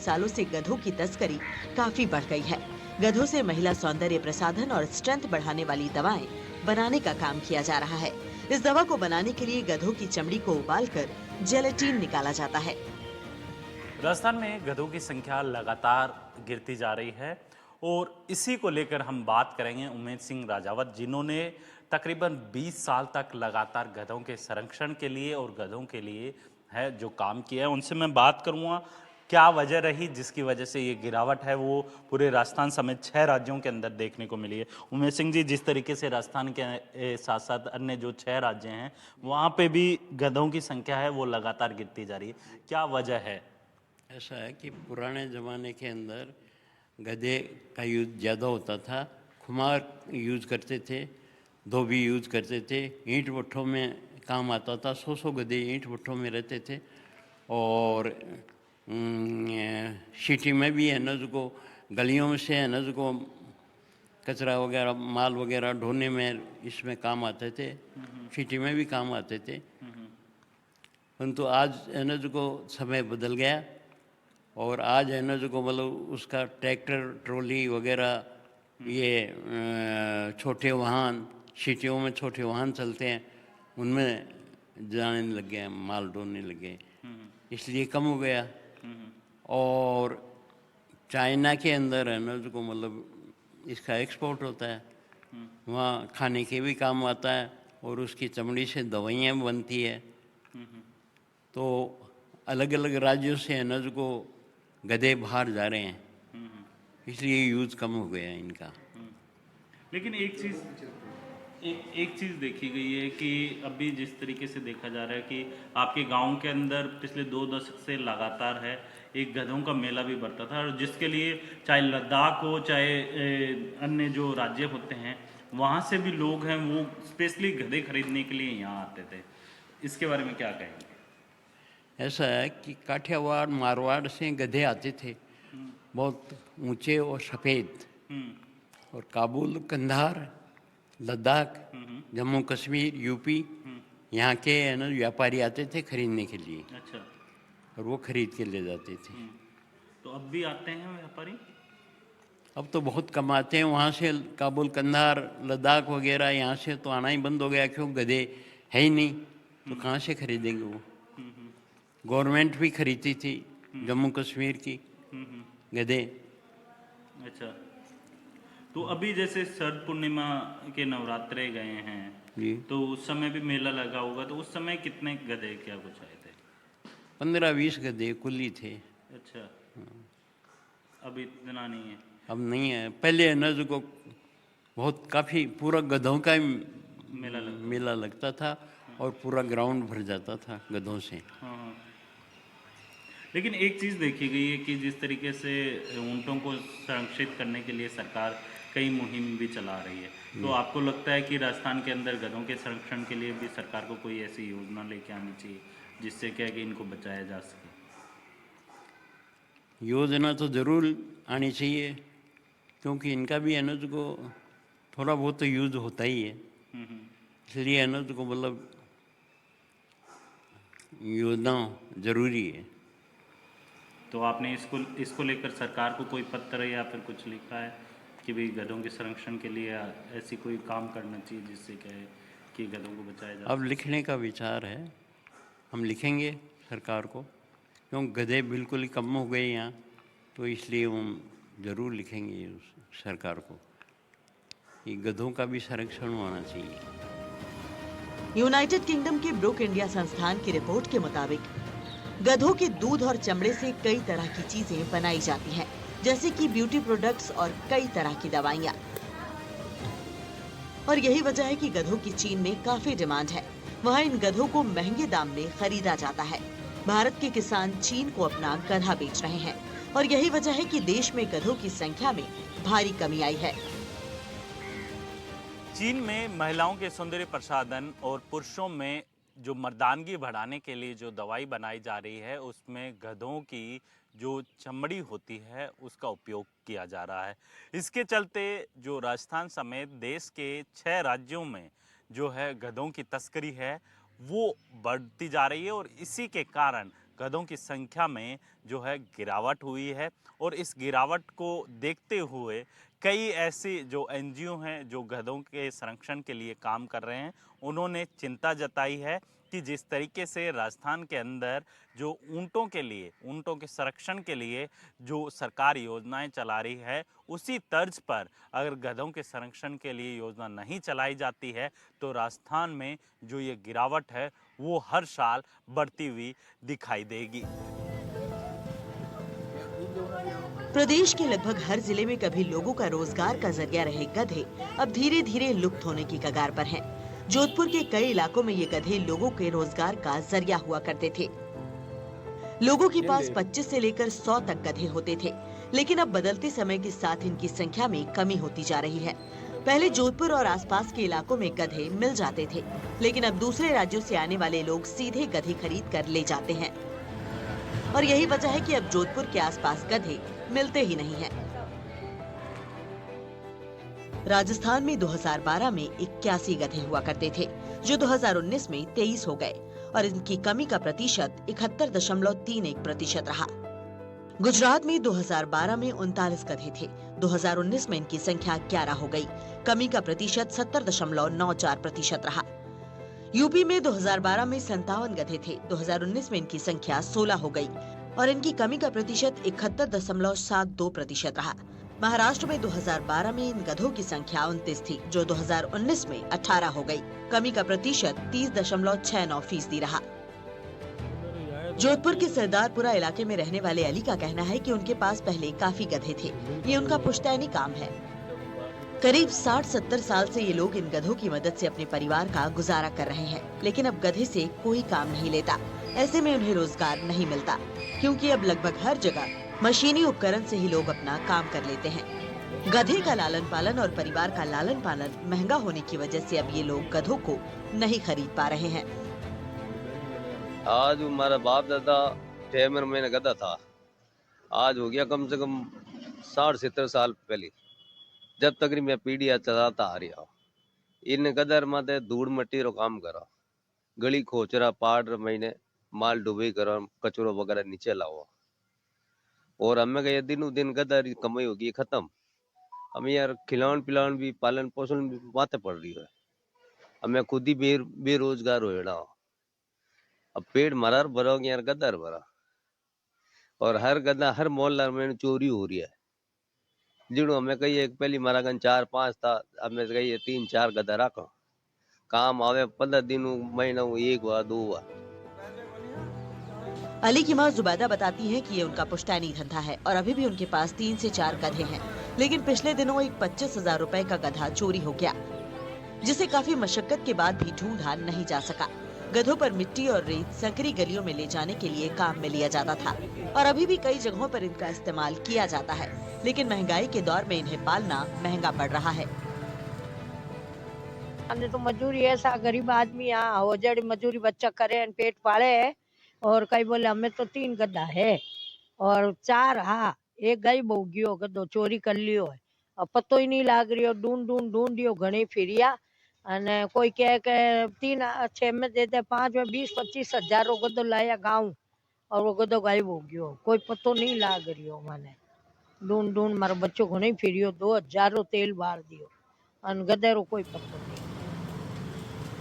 सालों से गधों की तस्करी काफी बढ़ गई है। गधों से महिला सौंदर्य प्रसाधन और स्ट्रेंथ बढ़ाने वाली दवाएं बनाने का काम किया जा रहा है। इस दवा को बनाने के लिए गधों की चमड़ी को उबालकर जेलेटिन निकाला जाता है। राजस्थान में गधों की संख्या लगातार गिरती जा रही है और इसी को लेकर हम बात करेंगे उमेश सिंह राजावत, जिन्होंने तकरीबन 20 साल तक लगातार गधों के संरक्षण के लिए और गधों के लिए है जो काम किया है। उनसे मैं बात करूंगा क्या वजह रही जिसकी वजह से ये गिरावट है वो पूरे राजस्थान समेत 6 राज्यों के अंदर देखने को मिली है। उमेश सिंह जी, जिस तरीके से राजस्थान के साथ साथ अन्य जो 6 राज्य हैं वहाँ पे भी गधों की संख्या है वो लगातार गिरती जा रही है, क्या वजह है? ऐसा है कि पुराने ज़माने के अंदर गधे का यूज़ ज़्यादा होता था। खुमार यूज़ करते थे, धोबी यूज़ करते थे, ईंट भट्ठों में काम आता था। 100 गधे ईंट भट्ठों में रहते थे और सिटी में भी है न को गलियों में से है न को कचरा वगैरह माल वगैरह ढोने में इसमें काम आते थे, सिटी में भी काम आते थे। परंतु आज है न को समय बदल गया और आज है न जो मतलब उसका ट्रैक्टर ट्रॉली वगैरह ये छोटे वाहन सिटियों में छोटे वाहन चलते हैं, उनमें जाने लग गए, माल ढोने लग गए, इसलिए कम हो गया। और चाइना के अंदर है न जो मतलब इसका एक्सपोर्ट होता है, वहाँ खाने के भी काम आता है और उसकी चमड़ी से दवाइयाँ बनती है। तो अलग अलग राज्यों से है न जो गधे बाहर जा रहे हैं, इसलिए यूज कम हो गया है इनका। लेकिन एक चीज देखी गई है कि अभी जिस तरीके से देखा जा रहा है कि आपके गांव के अंदर पिछले 2 दशक से लगातार है एक गधों का मेला भी बढ़ता था और जिसके लिए चाहे लद्दाख हो चाहे अन्य जो राज्य होते हैं वहाँ से भी लोग हैं वो स्पेशली गधे खरीदने के लिए यहाँ आते थे। इसके बारे में क्या कहेंगे? ऐसा है कि काठियावाड़ मारवाड़ से गधे आते थे, बहुत ऊंचे और सफ़ेद, और काबुल, कंधार, लद्दाख, जम्मू कश्मीर, यूपी, यहाँ के है ना व्यापारी आते थे खरीदने के लिए। अच्छा। और वो खरीद के ले जाते थे। तो अब भी आते हैं व्यापारी? अब तो बहुत कम आते हैं वहाँ से, काबुल, कंधार, लद्दाख वगैरह यहाँ से तो आना ही बंद हो गया, क्यों गधे है ही नहीं, तो कहाँ से खरीदेंगे वो। गवर्नमेंट भी खरीदती थी जम्मू कश्मीर की गधे। अच्छा, तो अभी जैसे शरद पूर्णिमा के नवरात्रे गए हैं जी, तो उस समय भी मेला लगा होगा, तो उस समय कितने गधे क्या कुछ आए थे? 15-20 गधे कुल ही थे। अच्छा, अब इतना नहीं है? अब नहीं है, पहले न जो बहुत काफ़ी पूरा गधों का ही मेला लगता था और पूरा ग्राउंड भर जाता था गधों से। हाँ हाँ। लेकिन एक चीज़ देखी गई है कि जिस तरीके से ऊँटों को संरक्षित करने के लिए सरकार कई मुहिम भी चला रही है, तो आपको लगता है कि राजस्थान के अंदर गधों के संरक्षण के लिए भी सरकार को कोई ऐसी योजना लेके आनी चाहिए जिससे क्या है कि इनको बचाया जा सके? योजना तो ज़रूर आनी चाहिए, क्योंकि इनका भी है न जो थोड़ा बहुत तो यूज़ होता ही है, इसलिए है न जो मतलब योजना ज़रूरी है। तो आपने इसको लेकर सरकार को कोई पत्र या फिर कुछ लिखा है कि भाई गधों के संरक्षण के लिए ऐसी कोई काम करना चाहिए जिससे क्या है कि गधों को बचाया जा अब लिखने का विचार है, हम लिखेंगे सरकार को, क्यों गधे बिल्कुल ही कम हो गए यहाँ, तो इसलिए हम ज़रूर लिखेंगे उस सरकार को कि गधों का भी संरक्षण होना चाहिए। यूनाइटेड किंगडम के ब्रुक इंडिया संस्थान की रिपोर्ट के मुताबिक गधों के दूध और चमड़े से कई तरह की चीजें बनाई जाती हैं, जैसे कि ब्यूटी प्रोडक्ट्स और कई तरह की दवाइयाँ। और यही वजह है कि गधों की चीन में काफी डिमांड है। वहाँ इन गधों को महंगे दाम में खरीदा जाता है। भारत के किसान चीन को अपना गधा बेच रहे हैं और यही वजह है कि देश में गधों की संख्या में भारी कमी आई है। चीन में महिलाओं के सौंदर्य प्रसाधन और पुरुषों में जो मर्दानगी बढ़ाने के लिए जो दवाई बनाई जा रही है उसमें गधों की जो चमड़ी होती है उसका उपयोग किया जा रहा है। इसके चलते जो राजस्थान समेत देश के 6 राज्यों में जो है गधों की तस्करी है वो बढ़ती जा रही है और इसी के कारण गधों की संख्या में जो है गिरावट हुई है। और इस गिरावट को देखते हुए कई ऐसे जो एनजीओ हैं जो गधों के संरक्षण के लिए काम कर रहे हैं, उन्होंने चिंता जताई है कि जिस तरीके से राजस्थान के अंदर जो ऊँटों के लिए, ऊँटों के संरक्षण के लिए जो सरकार योजनाएं चला रही है, उसी तर्ज पर अगर गधों के संरक्षण के लिए योजना नहीं चलाई जाती है तो राजस्थान में जो ये गिरावट है वो हर साल बढ़ती हुई दिखाई देगी। प्रदेश के लगभग हर जिले में कभी लोगों का रोजगार का जरिया रहे गधे अब धीरे धीरे लुप्त होने की कगार पर हैं। जोधपुर के कई इलाकों में ये गधे लोगों के रोजगार का जरिया हुआ करते थे। लोगों के पास 25 से लेकर 100 तक गधे होते थे, लेकिन अब बदलते समय के साथ इनकी संख्या में कमी होती जा रही है। पहले जोधपुर और आसपास के इलाकों में गधे मिल जाते थे, लेकिन अब दूसरे राज्यों से आने वाले लोग सीधे गधे खरीद कर ले जाते हैं और यही वजह है कि अब जोधपुर के आसपास गधे मिलते ही नहीं हैं। राजस्थान में 2012 में 81 गधे हुआ करते थे, जो 2019 में 23 हो गए और इनकी कमी का प्रतिशत 71.31% रहा। गुजरात में 2012 में 39 गधे थे, 2019 में इनकी संख्या 11 हो गई, कमी का प्रतिशत 70.94% रहा। यूपी में 2012 में 57 गधे थे, 2019 में इनकी संख्या 16 हो गई और इनकी कमी का प्रतिशत 71.72% रहा। महाराष्ट्र में 2012 में इन गधों की संख्या 29 थी, जो 2019 में 18 हो गई, कमी का प्रतिशत 30.69% रहा। जोधपुर के सरदारपुरा इलाके में रहने वाले अली का कहना है कि उनके पास पहले काफी गधे थे, ये उनका पुश्तैनी काम है। करीब 60-70 साल से ये लोग इन गधों की मदद से अपने परिवार का गुजारा कर रहे हैं, लेकिन अब गधे से कोई काम नहीं लेता। ऐसे में उन्हें रोजगार नहीं मिलता, क्योंकि अब लगभग हर जगह मशीनी उपकरण से ही लोग अपना काम कर लेते हैं। गधे का लालन पालन और परिवार का लालन पालन महंगा होने की वजह से अब ये लोग गधों को नहीं खरीद पा रहे हैं। आज हमारा बाप दादा टेमर में गधा था, आज हो गया कम से कम 60-70 साल पहले, जब तक मैं पीढ़िया चलाता आ रहा हूँ। इन गदर माते धूड़ मट्टी रो काम करो, गली खोचरा पाड़ महीने माल डुबी करो, कचरो वगैरह नीचे लाओ। और हमें कहे दिनों दिन गदर कमाई होगी खत्म। हमें यार खिलावन पिलावन भी, पालन पोषण भी माथे पड़ रही है। हमें खुद ही बेरोजगार हो रहा। अब पेट मरा भरो यार गदर भरा, और हर गदा हर मोहल्ला में चोरी हो रही है। जिनो हमें कहिए पहली मारा गन 4-5 था, हमें कहिए 3-4 गदा रखो, काम आवे 15 दिन महीना 1 हुआ 2 हुआ। अली की मां जुबैदा बताती हैं कि ये उनका पुश्तैनी धंधा है और अभी भी उनके पास 3 से 4 गधे हैं, लेकिन पिछले दिनों एक 25,000 रुपए का गधा चोरी हो गया, जिसे काफी मशक्कत के बाद भी ढूंढा नहीं जा सका। गधों पर मिट्टी और रेत संकरी गलियों में ले जाने के लिए काम में लिया जाता था और अभी भी कई जगहों पर इनका इस्तेमाल किया जाता है, लेकिन महंगाई के दौर में इन्हें पालना महंगा पड़ रहा है। हमने तो मजदूरी ऐसा गरीब आदमी यहाँ हो जड़ मजदूरी बच्चा करे और पेट पाले है। और कई बोले हमें तो 3 गधा है और 4 हाँ, एक गायब हो गयो, गधो चोरी कर लियो है। अब पतो ही नहीं लाग रियो, ढूंढ दियो घणी फिरिया, अने कोई कहे के 3-6 में दे दे, 5 में 20-25 हजार रो गधो लाया गाँव और वो गधो गायब हो गयो, कोई पतो नहीं लाग रियो। माने ढूंढ मारो बच्चों घणी फिरियो, 2000 रो तेल बार दियो अन गधे रो कोई पतो नहीं।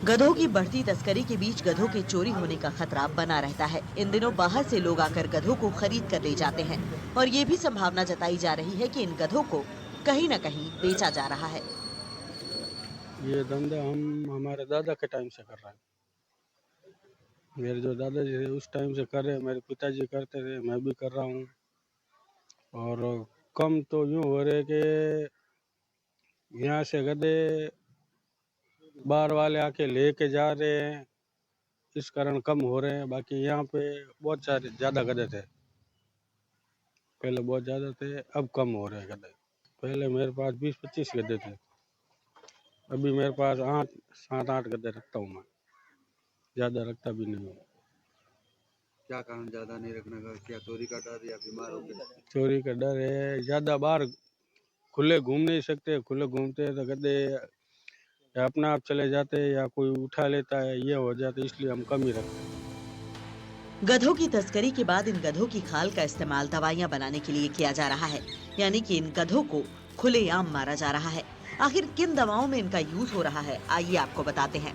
गधों की बढ़ती तस्करी के बीच गधों के चोरी होने का खतरा बना रहता है। इन दिनों बाहर से लोग आकर गधों को खरीद कर ले जाते हैं और ये भी संभावना जताई जा रही है कि इन गधों को कहीं न कहीं बेचा जा रहा है। ये धंधा हम हमारे दादा के टाइम से कर रहे हैं। मेरे जो दादाजी थे उस टाइम से कर रहे हैं, मेरे पिताजी करते थे, मैं भी कर रहा हूँ। और कम तो यूँ हो रहे कि यहाँ से गधे बाहर वाले आके लेके जा रहे हैं, इस कारण कम हो रहे हैं। बाकी यहाँ पे बहुत सारे ज़्यादा गधे थे, पहले बहुत ज़्यादा थे, अब कम हो रहे हैं गधे। पहले मेरे पास 20-25 गधे थे, अभी मेरे पास 7-8 गधे रखता हूँ मैं, ज़्यादा रखता भी नहीं हूँ। क्या कारण ज्यादा नहीं रखने का? क्या चोरी का डर या बीमार हो गए? चोरी का डर है, ज़्यादा बाहर खुले घूम नहीं सकते, खुले घूमते हैं तो गधे या अपने आप चले जाते हैं या कोई उठा लेता है, ये हो जाता है, इसलिए हम कम ही रखते हैं। गधों की तस्करी के बाद इन गधों की खाल का इस्तेमाल दवाइयां बनाने के लिए किया जा रहा है, यानी कि इन गधों को खुलेआम मारा जा रहा है। आखिर किन दवाओं में इनका यूज हो रहा है, आइए आपको बताते हैं।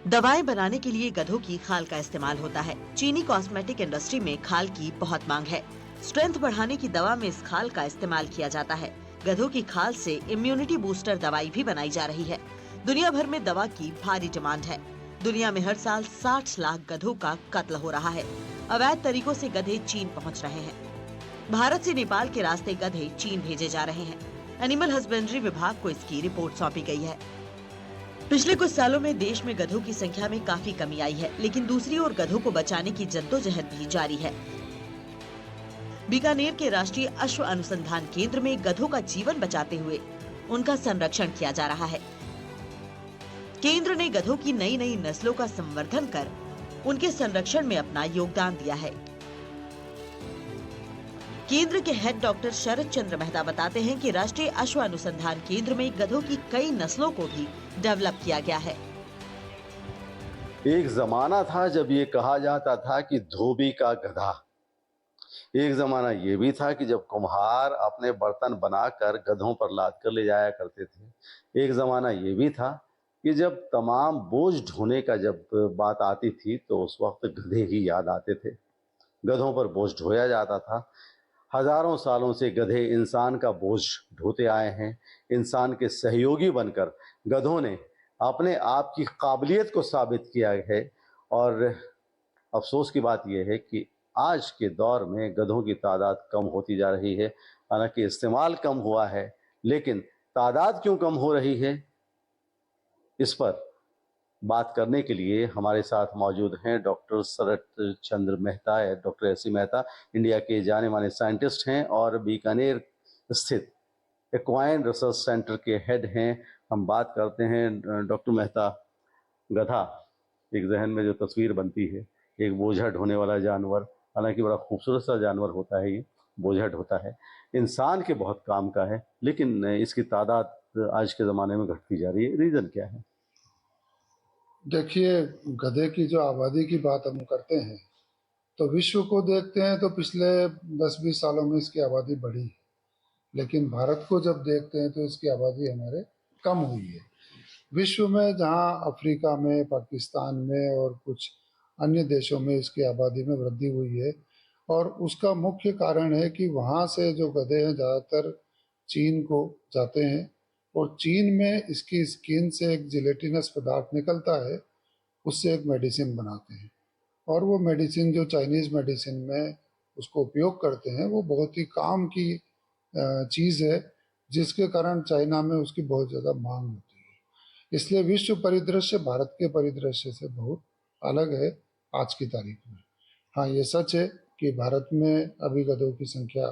दवाएं बनाने के लिए गधों की खाल का इस्तेमाल होता है। चीनी कॉस्मेटिक इंडस्ट्री में खाल की बहुत मांग है। स्ट्रेंथ बढ़ाने की दवा में इस खाल का इस्तेमाल किया जाता है। गधों की खाल से इम्यूनिटी बूस्टर दवाई भी बनाई जा रही है। दुनिया भर में दवा की भारी डिमांड है। दुनिया में हर साल 60 लाख गधों का कत्ल हो रहा है। अवैध तरीकों से गधे चीन पहुंच रहे हैं। भारत से नेपाल के रास्ते गधे चीन भेजे जा रहे हैं। एनिमल हस्बेंड्री विभाग को इसकी रिपोर्ट सौंपी गई है। पिछले कुछ सालों में देश में गधों की संख्या में काफी कमी आई है, लेकिन दूसरी ओर गधों को बचाने की जद्दोजहद भी जारी है। बीकानेर के राष्ट्रीय अश्व अनुसंधान केंद्र में गधों का जीवन बचाते हुए उनका संरक्षण किया जा रहा है। केंद्र ने गधों की नई नई नस्लों का संवर्धन कर उनके संरक्षण में अपना योगदान दिया है। केंद्र के हेड डॉक्टर शरद चंद्र मेहता बताते हैं कि राष्ट्रीय अश्व अनुसंधान केंद्र में गधों की कई नस्लों को भी डेवलप किया गया है। एक जमाना था जब ये कहा जाता था कि धोबी का गधा। एक जमाना ये भी था कि जब कुम्हार अपने बर्तन बनाकर गधों पर लाद कर ले जाया करते थे। एक जमाना ये भी था कि जब तमाम बोझ ढोने का जब बात आती थी तो उस वक्त गधे ही याद आते थे। गधों पर बोझ ढोया जाता था। हजारों सालों से गधे इंसान का बोझ ढोते आए हैं। इंसान के सहयोगी बनकर गधों ने अपने आप की काबिलियत को साबित किया है। और अफसोस की बात यह है कि आज के दौर में गधों की तादाद कम होती जा रही है। हालांकि इस्तेमाल कम हुआ है, लेकिन तादाद क्यों कम हो रही है, इस पर बात करने के लिए हमारे साथ मौजूद हैं doctor Sharad Chandra Mehta. Doctor S C Mehta India के जाने माने साइंटिस्ट हैं और बीकानेर स्थित एक्वाइन रिसर्च सेंटर के हेड हैं। हम बात करते हैं डॉक्टर मेहता, गधा एक जहन में जो तस्वीर बनती है, एक बोझा ढोने वाला जानवर, हालांकि बड़ा खूबसूरत सा जानवर होता है, ये बोझा ढोता है, इंसान के बहुत काम का है, लेकिन इसकी तादाद आज के ज़माने में घटती जा रही है। रीज़न क्या है? देखिए, गधे की जो आबादी की बात हम करते हैं तो विश्व को देखते हैं तो पिछले 10-20 सालों में इसकी आबादी बढ़ी है, लेकिन भारत को जब देखते हैं तो इसकी आबादी हमारे कम हुई है। विश्व में जहां अफ्रीका में, पाकिस्तान में और कुछ अन्य देशों में इसकी आबादी में वृद्धि हुई है, और उसका मुख्य कारण है कि वहाँ से जो गधे हैं ज़्यादातर चीन को जाते हैं, और चीन में इसकी स्किन से एक जिलेटिनस पदार्थ निकलता है, उससे एक मेडिसिन बनाते हैं, और वो मेडिसिन जो चाइनीज़ मेडिसिन में उसको उपयोग करते हैं वो बहुत ही काम की चीज़ है, जिसके कारण चाइना में उसकी बहुत ज़्यादा मांग होती है। इसलिए विश्व परिदृश्य भारत के परिदृश्य से बहुत अलग है आज की तारीख में। हाँ, ये सच है कि भारत में अभी गधों की संख्या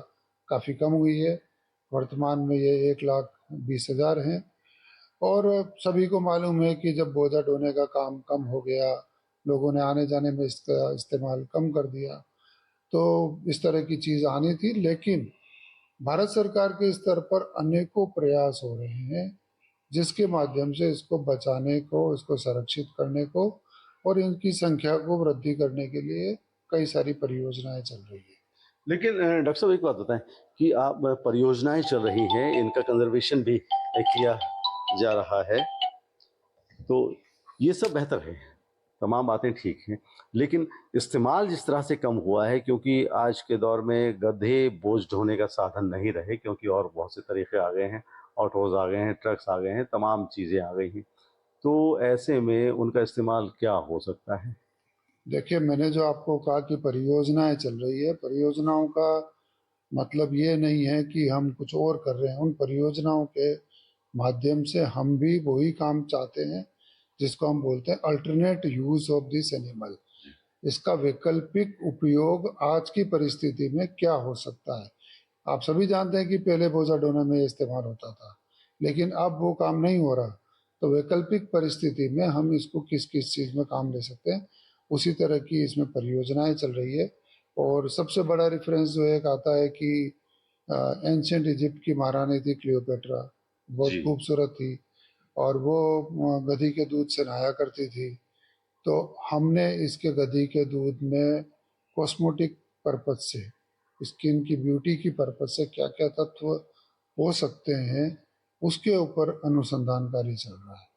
काफ़ी कम हुई है। वर्तमान में ये 1,20,000 हैं, और सभी को मालूम है कि जब बोझा ढोने का काम कम हो गया, लोगों ने आने जाने में इसका इस्तेमाल कम कर दिया, तो इस तरह की चीज़ आनी थी। लेकिन भारत सरकार के स्तर पर अनेकों प्रयास हो रहे हैं जिसके माध्यम से इसको बचाने को, इसको संरक्षित करने को और इनकी संख्या को वृद्धि करने के लिए कई सारी परियोजनाएं चल रही है। लेकिन डॉक्टर साहब एक बात बताएं कि आप परियोजनाएं चल रही हैं, इनका कंजर्वेशन भी किया जा रहा है, तो ये सब बेहतर है, तमाम बातें ठीक हैं, लेकिन इस्तेमाल जिस तरह से कम हुआ है, क्योंकि आज के दौर में गधे बोझ ढोने का साधन नहीं रहे, क्योंकि और बहुत से तरीके आ गए हैं, ऑटोज़ आ गए हैं, ट्रक्स आ गए हैं, तमाम चीज़ें आ गई हैं, तो ऐसे में उनका इस्तेमाल क्या हो सकता है? देखिए, मैंने जो आपको कहा कि परियोजनाएं चल रही है, परियोजनाओं का मतलब ये नहीं है कि हम कुछ और कर रहे हैं। उन परियोजनाओं के माध्यम से हम भी वही काम चाहते हैं जिसको हम बोलते हैं alternate use of this animal. इसका वैकल्पिक उपयोग आज की परिस्थिति में क्या हो सकता है। आप सभी जानते हैं कि पहले बोझा ढोने में इस्तेमाल होता था, लेकिन अब वो काम नहीं हो रहा, तो वैकल्पिक परिस्थिति में हम इसको किस किस चीज़ में काम ले सकते हैं, उसी तरह की इसमें परियोजनाएं चल रही है। और सबसे बड़ा रेफरेंस जो एक आता है कि एंशिएंट इजिप्ट की महारानी थी क्लियोपेट्रा, बहुत खूबसूरत थी, और वो गधी के दूध से नहाया करती थी, तो हमने इसके गधी के दूध में कॉस्मेटिक पर्पज से, स्किन की ब्यूटी की पर्पज से क्या क्या तत्व हो सकते हैं, उसके ऊपर अनुसंधान कार्य चल रहा है।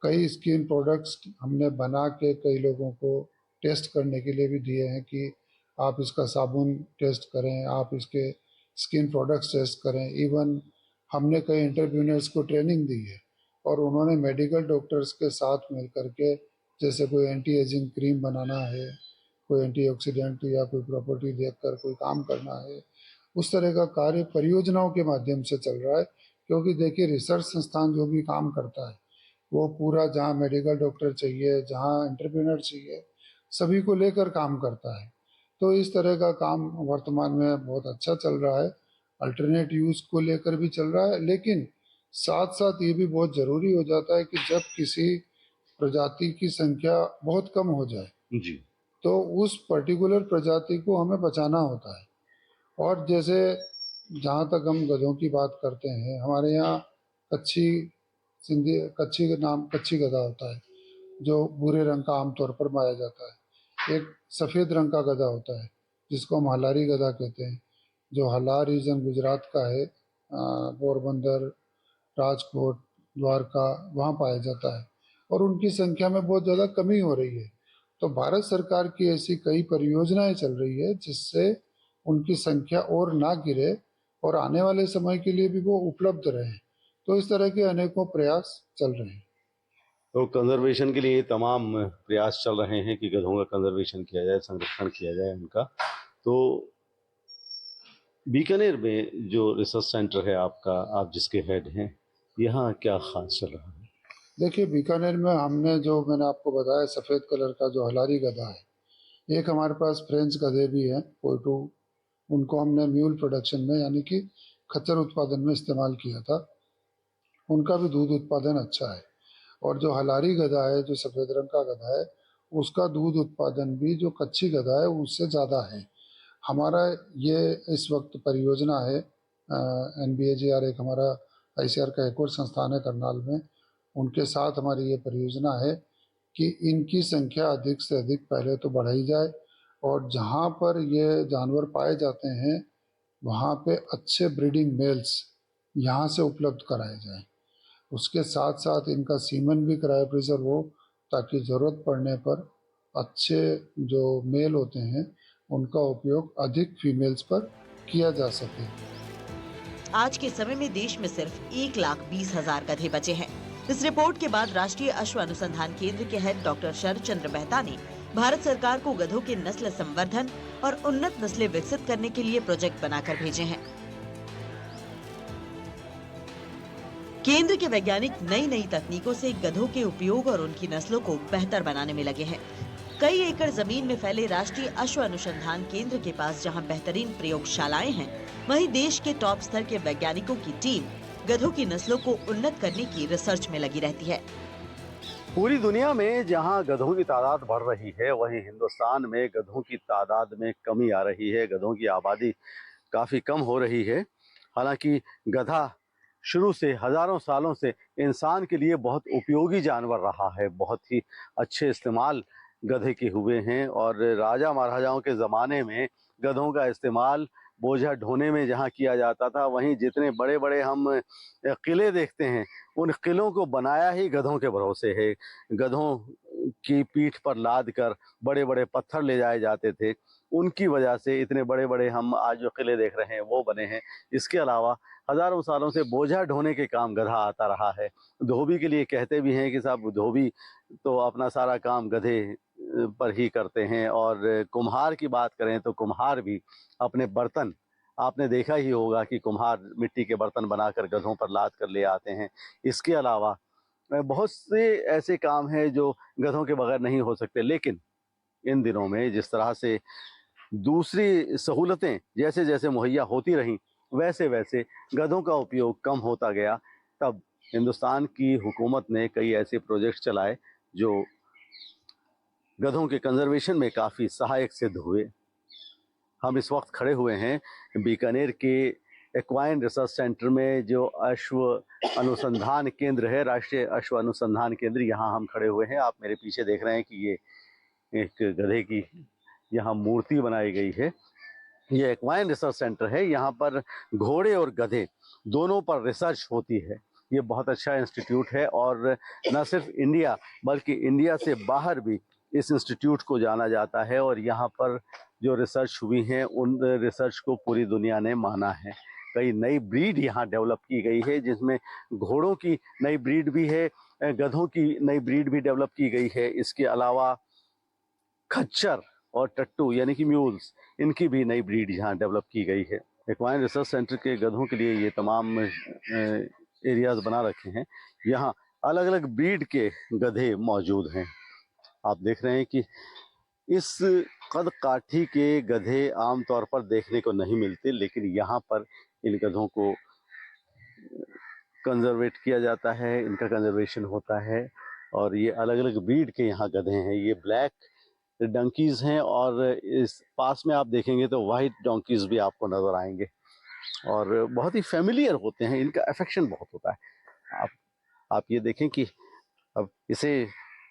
कई स्किन प्रोडक्ट्स हमने बना के कई लोगों को टेस्ट करने के लिए भी दिए हैं कि आप इसका साबुन टेस्ट करें, आप इसके स्किन प्रोडक्ट्स टेस्ट करें। इवन हमने कई एंटरप्रेन्योर्स को ट्रेनिंग दी है और उन्होंने मेडिकल डॉक्टर्स के साथ मिल करके, जैसे कोई एंटी एजिंग क्रीम बनाना है, कोई एंटीऑक्सीडेंट या कोई प्रॉपर्टी देखकर कोई काम करना है, उस तरह का कार्य परियोजनाओं के माध्यम से चल रहा है। क्योंकि देखिए, रिसर्च संस्थान जो भी काम करता है वो पूरा, जहाँ मेडिकल डॉक्टर चाहिए, जहाँ एंटरप्रेन्योर चाहिए, सभी को लेकर काम करता है। तो इस तरह का काम वर्तमान में बहुत अच्छा चल रहा है। अल्टरनेट यूज को लेकर भी चल रहा है, लेकिन साथ साथ ये भी बहुत ज़रूरी हो जाता है कि जब किसी प्रजाति की संख्या बहुत कम हो जाए जी। तो उस पर्टिकुलर प्रजाति को हमें बचाना होता है। और जैसे जहाँ तक हम गधों की बात करते हैं, हमारे यहाँ कच्छी कच्छी का नाम कच्छी गधा होता है, जो भूरे रंग का आमतौर पर पाया जाता है। एक सफ़ेद रंग का गधा होता है जिसको हम हलारी गधा कहते हैं, जो हलार रीजन गुजरात का है, पोरबंदर, राजकोट, द्वारका, वहाँ पाया जाता है और उनकी संख्या में बहुत ज़्यादा कमी हो रही है। तो भारत सरकार की ऐसी कई परियोजनाएं चल रही है जिससे उनकी संख्या और ना गिरे और आने वाले समय के लिए भी वो उपलब्ध रहे। तो इस तरह के अनेकों प्रयास चल रहे हैं। तो कंजर्वेशन के लिए तमाम प्रयास चल रहे हैं कि गधों का कंजर्वेशन किया जाए, संरक्षण किया जाए उनका। तो बीकानेर में जो रिसर्च सेंटर है आपका, आप जिसके हेड हैं, यहाँ क्या खास चल रहा है? देखिए, बीकानेर में हमने, जो मैंने आपको बताया, सफ़ेद कलर का जो हलारी गधा है, एक हमारे पास फ्रेंच गधे भी हैं कोयटू, उनको हमने म्यूल प्रोडक्शन में यानी कि खच्चर उत्पादन में इस्तेमाल किया था। उनका भी दूध उत्पादन अच्छा है। और जो हलारी गधा है, जो सफ़ेद रंग का गधा है, उसका दूध उत्पादन भी जो कच्ची गधा है उससे ज़्यादा है। हमारा ये इस वक्त परियोजना है, NBAGR एक हमारा ICAR का एक और संस्थान है करनाल में, उनके साथ हमारी ये परियोजना है कि इनकी संख्या अधिक से अधिक पहले तो बढ़ाई जाए और जहाँ पर ये जानवर पाए जाते हैं वहाँ पे अच्छे ब्रीडिंग मेल्स यहाँ से उपलब्ध कराए जाएं। उसके साथ साथ इनका सीमन भी कराए प्रिजर्व हो, ताकि ज़रूरत पड़ने पर अच्छे जो मेल होते हैं उनका उपयोग अधिक फीमेल्स पर किया जा सके। आज के समय में देश में सिर्फ 1,20,000 गधे बचे हैं। इस रिपोर्ट के बाद राष्ट्रीय अश्व अनुसंधान केंद्र के हेड डॉक्टर शरद चंद्र मेहता ने भारत सरकार को गधों के नस्ल संवर्धन और उन्नत नस्लें विकसित करने के लिए प्रोजेक्ट बनाकर भेजे हैं। केंद्र के वैज्ञानिक नई नई तकनीकों से गधों के उपयोग और उनकी नस्लों को बेहतर बनाने में लगे हैं। कई एकड़ जमीन में फैले राष्ट्रीय अश्व अनुसंधान केंद्र के पास जहां बेहतरीन प्रयोगशालाएं हैं, वहीं देश के टॉप स्तर के वैज्ञानिकों की टीम गधों की नस्लों को उन्नत करने की रिसर्च में लगी रहती है। पूरी दुनिया में जहां गधों की तादाद बढ़ रही है, वहीं हिंदुस्तान में गधों की तादाद में कमी आ रही है। गधों की आबादी काफ़ी कम हो रही है। हालांकि गधा शुरू से हज़ारों सालों से इंसान के लिए बहुत उपयोगी जानवर रहा है। बहुत ही अच्छे इस्तेमाल गधे के हुए हैं और राजा महाराजाओं के ज़माने में गधों का इस्तेमाल बोझा ढोने में जहाँ किया जाता था, वहीं जितने बड़े बड़े हम किले देखते हैं, उन किलों को बनाया ही गधों के भरोसे है। गधों की पीठ पर लाद कर बड़े बड़े पत्थर ले जाए जाते थे, उनकी वजह से इतने बड़े बड़े हम आज जो किले देख रहे हैं वो बने हैं। इसके अलावा हज़ारों सालों से बोझा ढोने के काम गधा आता रहा है। धोबी के लिए कहते भी हैं कि साहब, धोबी तो अपना सारा काम गधे पर ही करते हैं। और कुम्हार की बात करें तो कुम्हार भी अपने बर्तन, आपने देखा ही होगा कि कुम्हार मिट्टी के बर्तन बनाकर गधों पर लाद कर ले आते हैं। इसके अलावा बहुत से ऐसे काम हैं जो गधों के बगैर नहीं हो सकते। लेकिन इन दिनों में जिस तरह से दूसरी सहूलतें जैसे जैसे मुहैया होती रहीं, वैसे वैसे गधों का उपयोग कम होता गया। तब हिंदुस्तान की हुकूमत ने कई ऐसे प्रोजेक्ट चलाए जो गधों के कंजर्वेशन में काफ़ी सहायक सिद्ध हुए। हम इस वक्त खड़े हुए हैं बीकानेर के एक्वाइन रिसर्च सेंटर में जो अश्व अनुसंधान केंद्र है, राष्ट्रीय अश्व अनुसंधान केंद्र, यहाँ हम खड़े हुए हैं। आप मेरे पीछे देख रहे हैं कि ये एक गधे की यहाँ मूर्ति बनाई गई है। ये एक्वाइन रिसर्च सेंटर है। यहाँ पर घोड़े और गधे दोनों पर रिसर्च होती है। ये बहुत अच्छा इंस्टीट्यूट है और न सिर्फ इंडिया बल्कि इंडिया से बाहर भी इस इंस्टीट्यूट को जाना जाता है और यहाँ पर जो रिसर्च हुई है उन रिसर्च को पूरी दुनिया ने माना है। कई नई ब्रीड यहाँ डेवलप की गई है, जिसमें घोड़ों की नई ब्रीड भी है, गधों की नई ब्रीड भी डेवलप की गई है। इसके अलावा खच्चर और टट्टू यानी कि म्यूल्स, इनकी भी नई ब्रीड यहाँ डेवलप की गई है। एक्वाइन रिसर्च सेंटर के गधों के लिए ये तमाम एरियाज बना रखे हैं। यहाँ अलग अलग ब्रीड के गधे मौजूद हैं। आप देख रहे हैं कि इस कद काठी के गधे आमतौर पर देखने को नहीं मिलते, लेकिन यहाँ पर इन गधों को कंजर्वेट किया जाता है, इनका कंजर्वेशन होता है और ये अलग अलग ब्रीड के यहाँ गधे हैं। ये ब्लैक डंकीज हैं और इस पास में आप देखेंगे तो वाइट डोंकीज भी आपको नजर आएंगे और बहुत ही फेमिलियर होते हैं, इनका अफेक्शन बहुत होता है। आप ये देखें कि अब इसे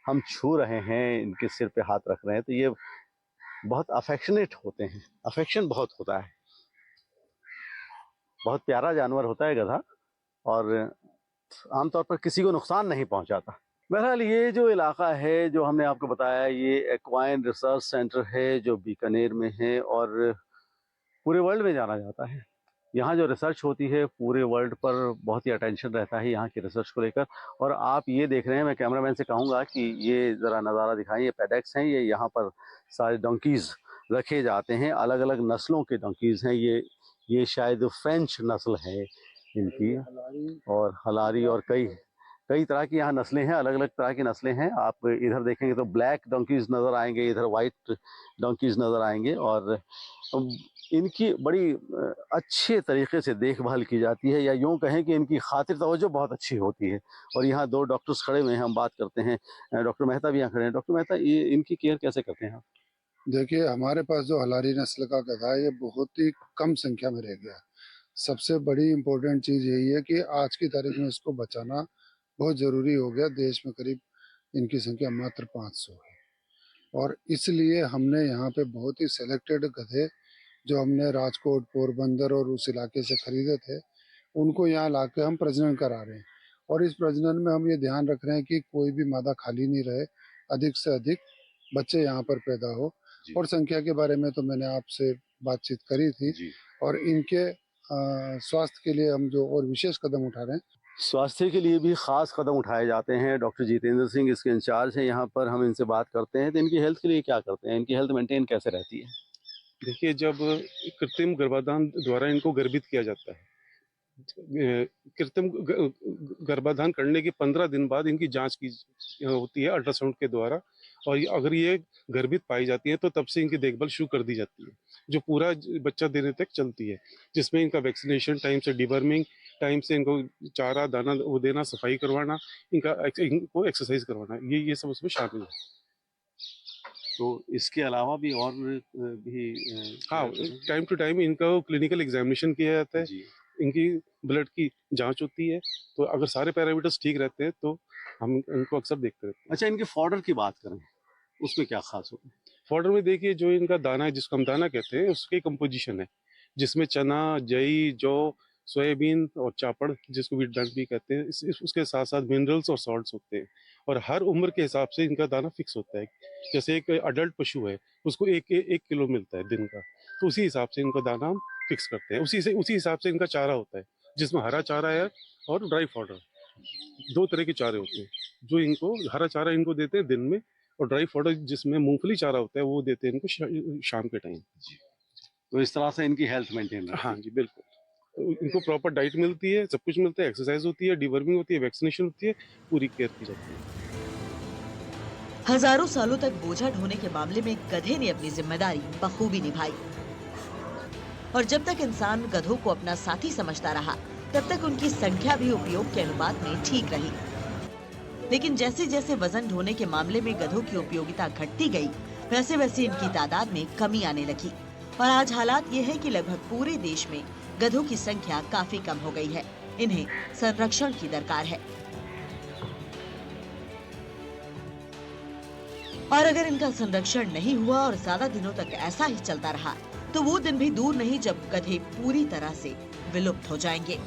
हम छू रहे हैं, इनके सिर पे हाथ रख रहे हैं, तो ये बहुत अफेक्शनेट होते हैं, अफेक्शन बहुत होता है। बहुत प्यारा जानवर होता है गधा और आमतौर पर किसी को नुकसान नहीं पहुंचाता। बहरहाल ये जो इलाका है जो हमने आपको बताया, ये एक्वाइन रिसर्च सेंटर है जो बीकानेर में है और पूरे वर्ल्ड में जाना जाता है। यहाँ जो रिसर्च होती है पूरे वर्ल्ड पर बहुत ही अटेंशन रहता है यहाँ की रिसर्च को लेकर। और आप ये देख रहे हैं, मैं कैमरामैन से कहूँगा कि ये ज़रा नज़ारा दिखाएं। ये पैडेक्स हैं, ये यहाँ पर सारे डोंकीज़ रखे जाते हैं, अलग अलग नस्लों के डोंकीज़ हैं। ये शायद फ्रेंच नस्ल है इनकी और हलारी और कई तरह की यहाँ नस्लें हैं, अलग अलग तरह की नस्लें हैं। आप इधर देखेंगे तो ब्लैक डोंकीज नज़र आएंगे, इधर वाइट डोंकीज नज़र आएंगे और इनकी बड़ी अच्छे तरीके से देखभाल की जाती है, या यूँ कहें कि इनकी खातिर तवज्जो बहुत अच्छी होती है। और यहाँ दो डॉक्टर्स खड़े हुए हैं, हम बात करते हैं। डॉक्टर मेहता भी यहाँ खड़े हैं। डॉक्टर मेहता, ये इनकी केयर कैसे करते हैं आप? देखिए, हमारे पास जो हलारी नस्ल का गधा है ये बहुत ही कम संख्या में रह गया। सबसे बड़ी इम्पोर्टेंट चीज़ यही है कि आज की तारीख में इसको बचाना बहुत ज़रूरी हो गया। देश में करीब इनकी संख्या मात्र 500 है और इसलिए हमने यहाँ पे बहुत ही सेलेक्टेड गधे जो हमने राजकोट, पोरबंदर और उस इलाके से खरीदे थे, उनको यहाँ ला के हम प्रजनन करा रहे हैं। और इस प्रजनन में हम ये ध्यान रख रहे हैं कि कोई भी मादा खाली नहीं रहे, अधिक से अधिक बच्चे यहाँ पर पैदा हो। और संख्या के बारे में तो मैंने आपसे बातचीत करी थी और इनके स्वास्थ्य के लिए हम जो और विशेष कदम उठा रहे हैं। स्वास्थ्य के लिए भी ख़ास कदम उठाए जाते हैं। डॉक्टर जितेंद्र सिंह इसके इंचार्ज हैं यहाँ पर, हम इनसे बात करते हैं। तो इनकी हेल्थ के लिए क्या करते हैं, इनकी हेल्थ मेंटेन कैसे रहती है? देखिए, जब कृत्रिम गर्भाधान द्वारा इनको गर्भित किया जाता है, कृत्रिम गर्भाधान करने के 15 दिन बाद इनकी जांच की होती है अल्ट्रासाउंड के द्वारा, और अगर ये गर्भित पाई जाती है तो तब से इनकी देखभाल शुरू कर दी जाती है, जो पूरा बच्चा देने तक चलती है, जिसमें इनका वैक्सीनेशन, टाइम से डिवर्मिंग, टाइम से इनको चारा दाना वो देना, सफाई करवाना, इनको एक्सरसाइज करवाना, ये सब उसमें शामिल है। तो इसके अलावा भी और भी हाँ, टाइम टू टाइम इनका क्लिनिकल एग्जामिनेशन किया जाता है, इनकी ब्लड की जांच होती है, तो अगर सारे पैरामीटर्स ठीक रहते हैं तो हम इनको अक्सर देखते रहते हैं। अच्छा, इनके फॉडर की बात करें, उसमें क्या खास होता है? फॉडर में देखिए, जो इनका दाना है, जिसको हम दाना कहते हैं, उसकी कंपोजिशन है, जिसमें चना, जई, जौ, सोयाबीन और चापड़, जिसको वीट ब्रांड भी कहते हैं, उसके साथ साथ मिनरल्स और सॉल्ट्स होते हैं। और हर उम्र के हिसाब से इनका दाना फिक्स होता है। जैसे एक अडल्ट पशु है, उसको एक किलो मिलता है दिन का, तो उसी हिसाब से इनका दाना हम फिक्स करते हैं। उसी हिसाब से इनका चारा होता है, जिसमें हरा चारा है और ड्राई फॉडर, 2 तरह के चारे होते हैं। जो इनको हरा चारा इनको देते हैं दिन में, और ड्राई फॉडर जिसमें मूंगफली चारा होता है वो देते हैं इनको शाम के टाइम। तो इस तरह से इनकी हेल्थ मेंटेन है। हाँ जी, बिल्कुल। तो इनको प्रॉपर डाइट मिलती है, सब कुछ मिलता है, एक्सरसाइज होती है, डिवर्मिंग होती है, वैक्सीनेशन होती है, पूरी केयर की जाती है। हजारों सालों तक बोझा ढोने के मामले में गधे ने अपनी जिम्मेदारी बखूबी निभाई और जब तक इंसान गधों को अपना साथी समझता रहा, तब तक उनकी संख्या भी उपयोग के अनुपात में ठीक रही। लेकिन जैसे जैसे वजन ढोने के मामले में गधों की उपयोगिता घटती गई, वैसे वैसे इनकी तादाद में कमी आने लगी और आज हालात ये है कि लगभग पूरे देश में गधों की संख्या काफी कम हो गई है। इन्हें संरक्षण की दरकार है और अगर इनका संरक्षण नहीं हुआ और ज्यादा दिनों तक ऐसा ही चलता रहा तो वो दिन भी दूर नहीं जब गधे पूरी तरह से विलुप्त हो जाएंगे।